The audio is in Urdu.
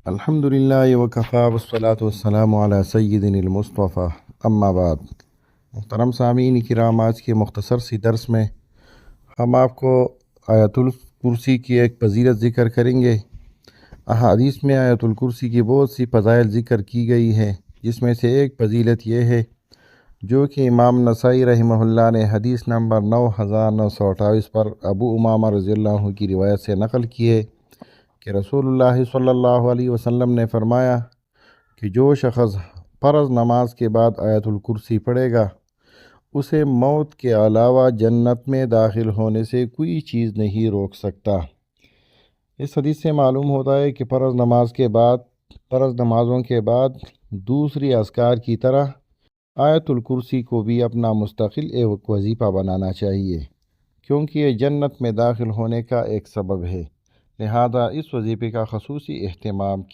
الحمد للہ وکفیٰ والصلاۃ والسلام علی سیدنا المصطفیٰ اما بعد۔ محترم سامعین کرام، آج کے مختصر سی درس میں ہم آپ کو آیت الکرسی کی ایک فضیلت ذکر کریں گے۔ احادیث میں آیت الکرسی کی بہت سی فضائل ذکر کی گئی ہے، جس میں سے ایک فضیلت یہ ہے جو کہ امام نسائی رحمہ اللہ نے حدیث نمبر 9928 پر ابو امامہ رضی اللہ عنہ کی روایت سے نقل کی ہے کہ رسول اللہ صلی اللہ علیہ وسلم نے فرمایا کہ جو شخص فرض نماز کے بعد آیت الکرسی پڑھے گا، اسے موت کے علاوہ جنت میں داخل ہونے سے کوئی چیز نہیں روک سکتا۔ اس حدیث سے معلوم ہوتا ہے کہ فرض نمازوں کے بعد دوسری اذکار کی طرح آیت الکرسی کو بھی اپنا مستقل ایک وظیفہ بنانا چاہیے، کیونکہ یہ جنت میں داخل ہونے کا ایک سبب ہے، لہذا اس وظیفے کا خصوصی اہتمام